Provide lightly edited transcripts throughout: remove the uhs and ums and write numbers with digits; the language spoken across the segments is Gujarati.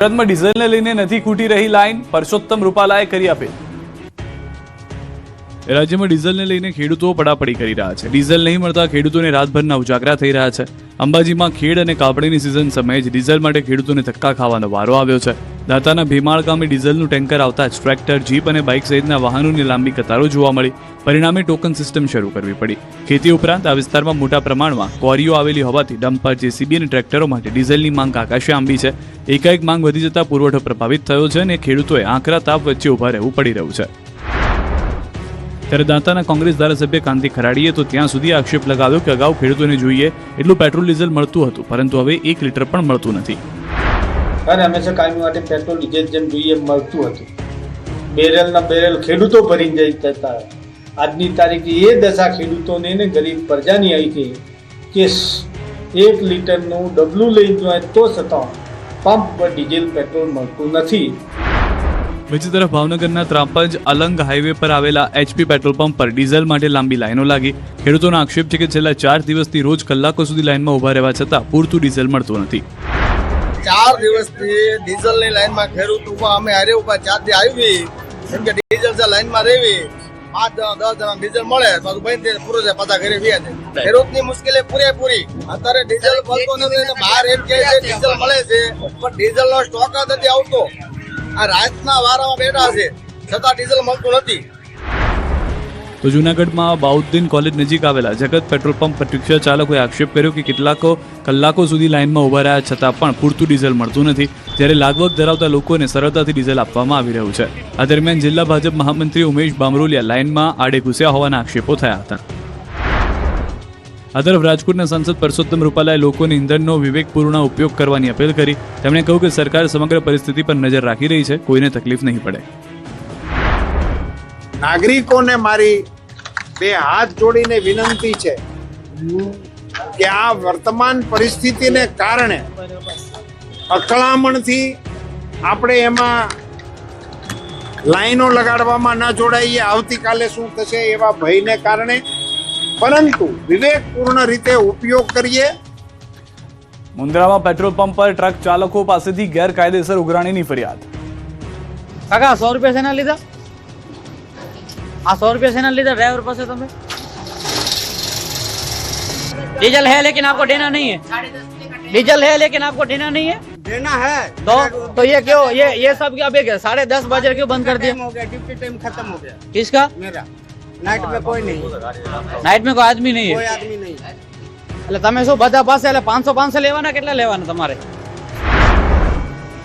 સુરતમાં ડીઝલને લઈને નથી ખૂટી રહી લાઈન, પરસોત્તમ રૂપાલાએ કરી અપીલ। રાજ્યમાં ડીઝલને લઈને ખેડૂતો પડાપડી કરી રહ્યા છે। ડીઝલ નહીં મળતા ખેડૂતોને રાતભરના ઉજાગરા થઈ રહ્યા છે। અંબાજીમાં ખેડ અને કાપડીની સિઝન સમયે જ ડીઝલ માટે ખેડૂતોને ધક્કા ખાવાનો વારો આવ્યો છે। દાંતાના ભીમાળ ગામે ડીઝલનું ટેન્કર આવતા જ ટ્રેક્ટર, જીપ અને બાઇક સહિતના વાહનોની લાંબી કતારો જોવા મળી। પરિણામે ટોકન સિસ્ટમ શરૂ કરવી પડી। ખેતી ઉપરાંત આ વિસ્તારમાં મોટા પ્રમાણમાં ક્વોરીઓ આવેલી હોવાથી ડમ્પર, જેસીબી અને ટ્રેક્ટરો માટે ડીઝલની માંગ આકાશે આંબી છે। એકાએક માંગ વધી જતા પુરવઠો પ્રભાવિત થયો છે અને ખેડૂતોએ આકરા તાપ વચ્ચે ઊભા રહેવું પડી રહ્યું છે। ત્યારે દાંતાના કોંગ્રેસ ધારાસભ્ય કાંતિ ખરાડીએ તો ત્યાં સુધી આક્ષેપ લગાવ્યો કે અગાઉ ખેડૂતોને જોઈએ એટલું પેટ્રોલ ડીઝલ મળતું હતું, પરંતુ હવે 1 લીટર પણ મળતું નથી। અને હંમેશા કાયમી માટે પેટ્રોલ ડીઝલ જેમ જોઈએ મળતું હતું, બેરલના બેરલ ખેડૂતો ભરીને જતા। આજની તારીખે એ દશા ખેડૂતોને ને ગરીબ પ્રજાની આવી છે કે 1 લીટરનું ડબલું લઈ જાય તો છતાં પંપ પર ડીઝલ પેટ્રોલ મળતું નથી। બીજી તરફ ભાવનગરના ત્રાપજ અલંગ હાઈવે પર આવેલા એચપી પેટ્રોલ પંપ પર ડીઝલ માટે લાંબી લાઈનો લાગી। ખેડૂતોનો આક્ષેપ છે કે છેલ્લા 4 દિવસથી રોજ કલાકો સુધી લાઈનમાં ઊભા રહેવા છતાં પૂરતું ડીઝલ મળતું નથી। 4 દિવસથી ડીઝલની લાઈનમાં ખેડૂત ઉભા, અમે હારે ઉભા 4 દી આવી કેમ કે ડીઝલ છે લાઈનમાં રહેવી 5-10 જણા ડીઝલ મળે તો બંધ પૂરો છે, પાછા ઘરે વ્યા છે। ખેડૂતની મુશ્કેલી પૂરેપૂરી। અત્યારે ડીઝલ મળતું નથી ને બહાર એમ કહે છે ડીઝલ મળે છે પણ ડીઝલનો સ્ટોક જ નથી આવતો। આ રાતના વારામાં બેઠા છે છતાં ડીઝલ મળતું નથી। તો જૂનાગઢમાં બાઉદ્દીન કોલેજ નજીક આવેલા જગત પેટ્રોલ પંપ પર રિક્ષા ચાલકોએ આક્ષેપ કર્યો કે કેટલાકો કલાકો સુધી લાઇનમાં ઊભા રહ્યા છતાં પણ પૂરતું ડીઝલ મળતું નથી, જ્યારે લાગવગ ધરાવતા લોકોને સરળતાથી ડીઝલ આપવામાં આવી રહ્યું છે। આ દરમિયાન જિલ્લા ભાજપ મહામંત્રી ઉમેશ બામરોલિયા લાઇનમાં આડે ઘૂસ્યા હોવાના આક્ષેપો થયા હતા। આ તરફ રાજકોટના સાંસદ પરસોત્તમ રૂપાલાએ લોકોને ઇંધણનો વિવેકપૂર્ણ ઉપયોગ કરવાની અપીલ કરી। તેમણે કહ્યું કે સરકાર સમગ્ર પરિસ્થિતિ પર નજર રાખી રહી છે, કોઈને તકલીફ નહીં પડે। નાગરિકોને મારી 2 હાથ જોડીને વિનંતી છે કે આ વર્તમાન પરિસ્થિતિને કારણે અકળામણથી આપણે એમાં લાઈનો લગાડવામાં ન જોડાઈએ, આવતીકાલે શું થશે એવા ભયને કારણે, પરંતુ વિવેકપૂર્ણ રીતે ઉપયોગ કરીએ। મુન્દ્રામાં પેટ્રોલ પંપ પર ટ્રક ચાલકો પાસેથી ગેરકાયદેસર ઉઘરાણીની ફરિયાદ। કાકા 100 રૂપિયા શેના લીધા? આ 100 रुपया से ना लीटर ड्राइवर पास है तुम्हें डीजल है लेकिन आपको देना नहीं है। डीजल है लेकिन आपको देना नहीं है। देना है तो ये क्यों ये सब क्या बेग है? 10:30 बजे क्यों बंद कर दिया? हो गया, ड्यूटी टाइम खत्म हो गया। किसका? मेरा। नाइट में कोई नहीं, नाइट में कोई आदमी नहीं कोई है। आदमी नहीं। એટલે તમે શું બધા પાસે એટલે 500 લેવાના, કેટલા લેવાના તમારે?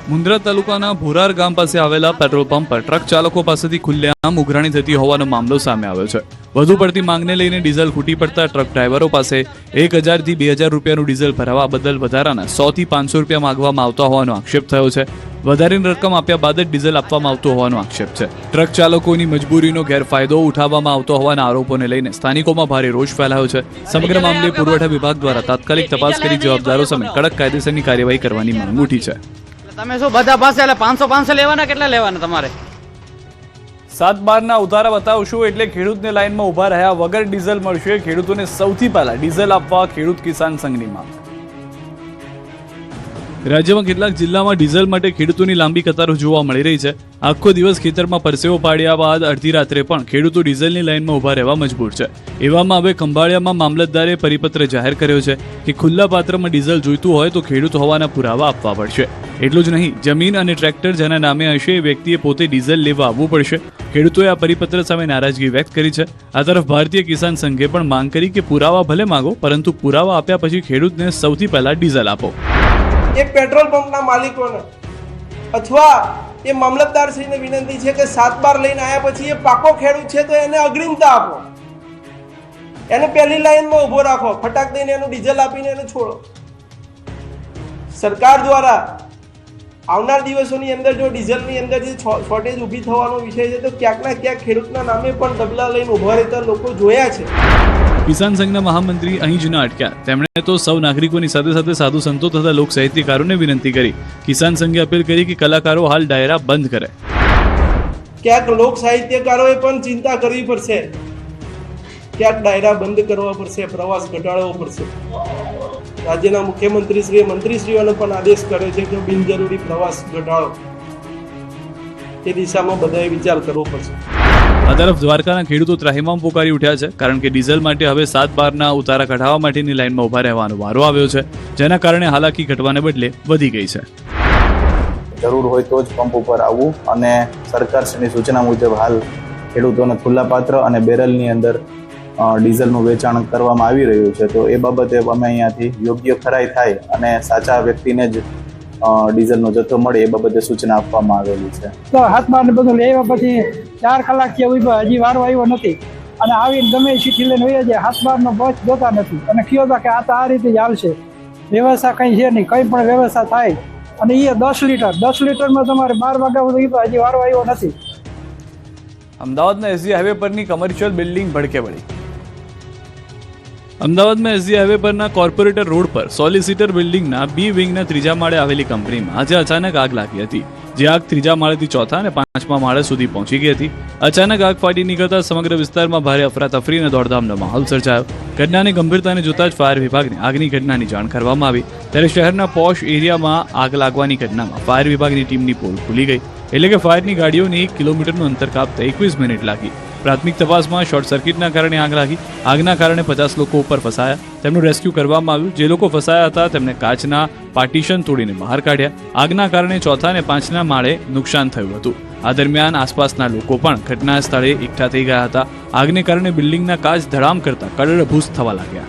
મુન્દ્રા તાલુકાના ભોરાર ગામ પાસે આવેલા પેટ્રોલ પંપ પર ટ્રક ચાલકો પાસેથી ખુલ્લેઆમ ઉઘરાણી થતી હોવાનો મામલો સામે આવ્યો છે। વધુ પડતી માંગને લઈને ડીઝલ ખૂટી પડતા ટ્રક ડ્રાઈવરો પાસે 1000 થી 2000 રૂપિયાનું ડીઝલ ભરાવા બદલ વધારાના 100 થી 500 રૂપિયા માંગવામાં આવતા હોવાનો આક્ષેપ થયો છે। વધારાની રકમ આપ્યા બાદ જ ડીઝલ આપવામાં આવતો હોવાનો આક્ષેપ છે। ટ્રક ચાલકોની મજબૂરીનો ગેરફાયદો ઉઠાવવામાં આવતો હોવાના આરોપોને લઈને સ્થાનિકોમાં ભારે રોષ ફેલાયો છે। સમગ્ર મામલે પુરવઠા વિભાગ દ્વારા તાત્કાલિક તપાસ કરી જવાબદારો સામે કડક કાયદેસરની કાર્યવાહી કરવાની માંગ ઉઠી છે। તમે શું બધા પાસે એટલે 500 લેવાના, કેટલા લેવાના તમારે? 7/12ના ઉતારા બતાવશું એટલે ખેડૂતને લાઇનમાં ઊભા રહ્યા વગર ડીઝલ મળશે। ખેડૂતોને સૌથી પહેલા ડીઝલ આપવા ખેડૂત કિસાન સંઘની માંગ। રાજ્યમાં કેટલાક જિલ્લામાં ડીઝલ માટે ખેડૂતોની લાંબી કતારો જોવા મળી રહી છે। આખો દિવસ ખેતરમાં પરસેવો પાડ્યા બાદ અડધી રાત્રે પણ ખેડૂતો ડીઝલની લાઇનમાં ઊભા રહેવા મજબૂર છે। એવામાં હવે ખંભાળિયામાં મામલતદારે પરિપત્ર જાહેર કર્યો છે કે ખુલ્લા પાત્રમાં ડીઝલ જોઈતું હોય તો ખેડૂત હોવાના પુરાવા આપવા પડશે। એટલું જ નહીં, જમીન અને ટ્રેક્ટર જેના નામે હશે એ વ્યક્તિએ પોતે ડીઝલ લેવા આવવું પડશે। ખેડૂતોએ આ પરિપત્ર સામે નારાજગી વ્યક્ત કરી છે। આ તરફ ભારતીય કિસાન સંઘે પણ માંગ કરી કે પુરાવા ભલે માંગો, પરંતુ પુરાવા આપ્યા પછી ખેડૂતને સૌથી પહેલા ડીઝલ આપો। એ પેટ્રોલ પંપના માલિકોને અથવા એ મામલતદારશ્રીને વિનંતી છે કે 7/12 લઈને આવ્યા પછી એ પાકો ખેડૂત છે તો એને અગ્રિમતા આપો, એને પહેલી લાઈનમાં ઊભો રાખો, ફટાક દઈને એનું ડીઝલ આપીને એને છોડો। સરકાર દ્વારા આવનાર દિવસોની અંદર જો ડીઝલની અંદર જે શોર્ટેજ ઊભી થવાનો વિષય છે તો ક્યાંક ના ક્યાંક ખેડૂતના નામે પણ ડબલા લઈને ઊભા રહેતા લોકો જોયા છે। કિસાન સંઘના મહામંત્રી અહીં જ ન અટક્યા। તેમણે તો સૌ નાગરિકોની સાથે સાથે સાધુ સંતો તથા લોક સાહિત્યકારોને વિનંતી કરી। કિસાન સંઘે અપીલ કરી કે કલાકારો હાલ ડાયરા બંધ કરે। ક્યાંક લોક સાહિત્યકારોએ પણ ચિંતા કરવી પડશે, ક્યાંક ડાયરા બંધ કરવા પડશે, પ્રવાસ ઘટાડવો પડશે। રાજ્યના મુખ્યમંત્રીશ્રીએ મંત્રીશ્રીઓને પણ આદેશ કર્યો છે કે બિનજરૂરી પ્રવાસ ઘટાડો, એ દિશામાં બધાએ વિચાર કરવો પડશે. આ તરફ દ્વારકાના ખેડૂતો ત્રાહિમામ પોકારી ઉઠ્યા છે, કારણ કે ડીઝલ માટે હવે 7 બારના ઉતારા કઢાવવા માટેની લાઇનમાં ઉભા રહેવાનો વારો આવ્યો છે, જેના કારણે હાલાકી ઘટવાને બદલે વધી ગઈ છે. જરૂર હોય તો જ પંપ ઉપર આવવું અને સરકારશ્રીની સૂચના મુજબ હાલ ખેડૂતોને ખુલ્લા પાત્ર અને બેરલની અંદર ડીઝલનું વેચાણ કરવામાં આવી રહ્યું છે. તો એ બાબતે અમે અહીંયાથી યોગ્ય ખરાઈ થાય અને સાચા વ્યક્તિને જ ડીઝલનો જથ્થો મળે એ બાબતે સૂચના આપવામાં આવેલી છે. તો હાથમાં બધું લેવા પછી 4 કલાક થયા હજી વારો આવ્યો નથી અને આવીને ગમે ચીઠી લઈને વહી જાય, હાથબારનો બચ જોતા નથી અને કયો હતા કે આ તો આ રીતે જ હાલશે, વ્યવસ્થા કંઈ છે નહીં, કંઈ પણ વ્યવસ્થા થાય અને એ 10 લીટરમાં તમારે 12 વાગ્યા સુધી હજી વારો આવ્યો નથી. અમદાવાદના એસજી હાઈવે પરની કમર્શિયલ બિલ્ડિંગ ભડકે વળી. અમદાવાદમાં એસજી હાઈવે પરના કોર્પોરેટર રોડ પર સોલિસિટર બિલ્ડિંગના બી વિંગના 3જા માળે આવેલી કંપનીમાં આજે અચાનક આગ લાગી હતી, જે આગ 3જા માળેથી 4થા અને 5મા માળે સુધી પહોંચી ગઈ હતી. અચાનક આગ ફાટી નીકળતા સમગ્ર વિસ્તારમાં ભારે અફરાતફરી અને દોડધામનો માહોલ સર્જાયો. ઘટનાની ગંભીરતાને જોતા જ ફાયર વિભાગને આગની ઘટનાની જાણ કરવામાં આવી, ત્યારે શહેરના પોશ એરિયામાં આગ લાગવાની ઘટનામાં ફાયર વિભાગની ટીમની પોલ ખુલી ગઈ, એટલે કે ફાયરની ગાડીઓને 1 કિલોમીટરનું અંતર કાપતા 21 મિનિટ લાગી. પ્રાથમિક તપાસમાં શોર્ટ સર્કિટના કારણે આગ લાગી. આગના કારણે 50 લોકો ઉપર ફસાયા, તેમનું રેસ્ક્યુ કરવામાં આવ્યું. જે લોકો ફસાયા હતા તેમને કાચના પાર્ટીશન તોડીને બહાર કાઢ્યા. આગના કારણે 4થા અને 5ના માળે નુકસાન થયું હતું. આ દરમિયાન આસપાસના લોકો પણ ઘટના સ્થળે એકઠા થઈ ગયા હતા. આગને કારણે બિલ્ડિંગના કાચ ધડામ કરતા કડરભૂસ થવા લાગ્યા.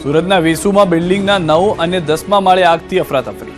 સુરતના વેસુમાં બિલ્ડિંગના 9 અને 10મા માળે આગથી અફરાતફરી.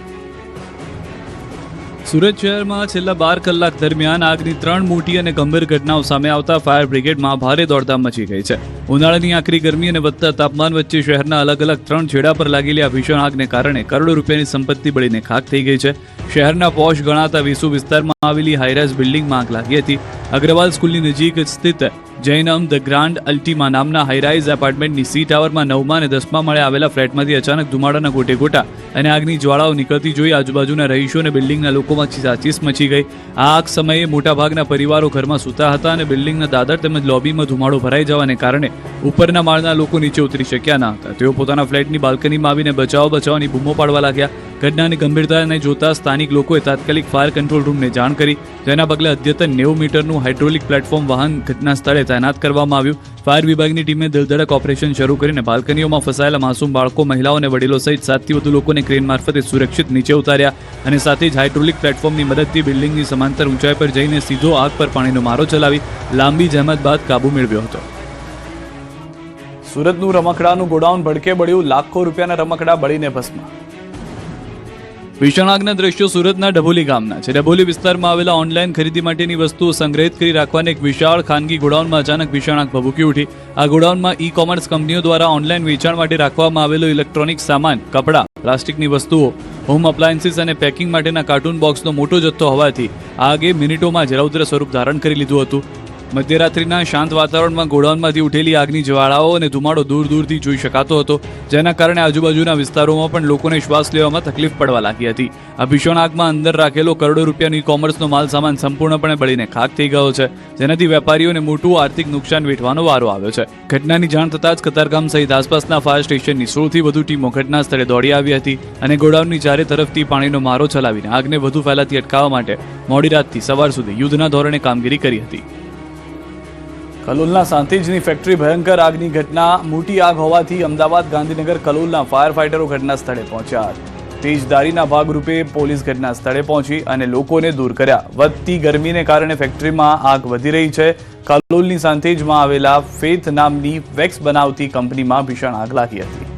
સુરત શહેરમાં છેલ્લા 12 કલાક દરમિયાન આગની 3 મોટી અને ગંભીર ઘટનાઓ સામે આવતા ફાયર બ્રિગેડમાં ભારે દોડધામ મચી ગઈ છે. ઉનાળાની આકરી ગરમી અને વધતા તાપમાન વચ્ચે શહેરના અલગ અલગ 3 છેડા પર લાગેલી આ ભીષણ આગને કારણે કરોડો રૂપિયાની સંપત્તિ બળીને ખાખ થઈ ગઈ છે. શહેરના પોશ ગણાતા વેસુ વિસ્તારમાં આવેલી હાઈરાઇઝ બિલ્ડિંગમાં આગ લાગી હતી. અગ્રવાલ સ્કૂલની નજીક સ્થિત જૈનમ ધ ગ્રાન્ડ અલ્ટીમા નામના હાઈરાઇઝ એપાર્ટમેન્ટની સી ટાવરમાં 9મા અને 10મા માળે આવેલા ફ્લેટમાંથી અચાનક ધુમાડાના ગોટે ગોટા અને આગની જ્વાળાઓ નીકળતી જોઈ આજુબાજુના રહીશો અને બિલ્ડિંગના લોકોમાં ચીસાચીસ મચી ગઈ. આ આગ સમયે મોટાભાગના પરિવારો ઘરમાં સૂતા હતા અને બિલ્ડિંગના દાદર તેમજ લોબીમાં ધુમાડો ભરાઈ જવાને કારણે ઉપરના માળના લોકો નીચે ઉતરી શક્યા ન હતા. તેઓ પોતાના ફ્લેટની બાલ્કનીમાં આવીને બચાવની બૂમો પાડવા લાગ્યા. ઘટનાની ગંભીરતાને જોતા સ્થાનિક લોકોએ તાત્કાલિક ફાયર કંટ્રોલ રૂમને જાણ કરી, જેના પગલે અદ્યતન 90 મીટરનું હાઇડ્રોલિક પ્લેટફોર્મ વાહન ઘટના સ્થળે તૈનાત કરવામાં આવ્યું. ફાયર વિભાગની ટીમે દિલધડક ઓપરેશન શરૂ કરીને બાલ્કનીઓમાં ફસાયેલા માસૂમ બાળકો, મહિલાઓ અને વડીલો સહિત 7થી વધુ લોકોને ક્રેન મારફતે સુરક્ષિત નીચે ઉતાર્યા અને સાથે જ હાઇડ્રોલિક પ્લેટફોર્મની મદદથી બિલ્ડિંગની સમાંતર ઊંચાઈ પર જઈને સીધો આગ પર પાણીનો મારો ચલાવી લાંબી જહેમત બાદ કાબુ મેળવ્યો હતો. સુરતનું રમકડાનું ગોડાઉન ભડકે બળ્યું, લાખો રૂપિયાના રમકડા બળીને ભસ્મ. ભીષણ આગના દ્રશ્યો સુરતના ડભોલી ગામના છે. ડભોલી વિસ્તારમાં આવેલા ઓનલાઈન ખરીદી માટેની વસ્તુઓ સંગ્રહિત કરી રાખવાને એક વિશાળ ખાનગી ગોડાઉનમાં અચાનક ભીષણ આગ ભભૂકી ઉઠી. આ ગોડાઉનમાં ઈ-કોમર્સ કંપનીઓ દ્વારા ઓનલાઈન વેચાણ માટે રાખવામાં આવેલો ઇલેક્ટ્રોનિક સામાન, કપડાં, પ્લાસ્ટિકની વસ્તુઓ, હોમ અપ્લાયન્સીસ અને પેકિંગ માટેના કાર્ટૂન બોક્સનો મોટો જથ્થો હોવાથી આ આગે મિનિટોમાં રૌદ્ર સ્વરૂપ ધારણ કરી લીધું હતું. મધ્યરાત્રિના શાંત વાતાવરણમાં ગોડાઉનમાંથી ઉઠેલી આગની જ્વાળાઓ અને ધુમાડો દૂર દૂરથી જોઈ શકાતો હતો, જેના કારણે આજુબાજુના વિસ્તારોમાં પણ લોકોને શ્વાસ લેવામાં તકલીફ પડવા લાગી હતી. આ ભીષણ આગમાં અંદર રાખેલો કરોડો રૂપિયાનો ઈ-કોમર્સનો માલ સામાન સંપૂર્ણપણે બળીને ખાખ થઈ ગયો છે, જેનાથી વેપારીઓને મોટું આર્થિક નુકસાન વેઠવાનો વારો આવ્યો છે. ઘટનાની જાણ થતાં જ કતારગામ સહિત આસપાસના ફાયર સ્ટેશનની 100થી વધુ ટીમો ઘટના સ્થળે દોડી આવી હતી અને ગોડાઉનની ચારે તરફથી પાણીનો મારો ચલાવીને આગને વધુ ફેલાતી અટકાવવા માટે મોડી રાતથી સવાર સુધી યુદ્ધના ધોરણે કામગીરી કરી હતી. કલોલના સાંતેજની ફેક્ટરી ભયંકર આગની ઘટના. મોટી આગ હોવાથી અમદાવાદ, ગાંધીનગર, કલોલના ફાયર ફાઇટરો ઘટના સ્થળે પહોંચ્યા. તેજદારીના ભાગરૂપે પોલીસ ઘટના સ્થળે પહોંચી અને લોકોને દૂર કર્યા. વધતી ગરમીને કારણે ફેક્ટરીમાં આગ વધી રહી છે. કલોલની સાંતેજમાં આવેલા ફેથ નામની વેક્સ બનાવતી કંપનીમાં ભીષણ આગ લાગી હતી.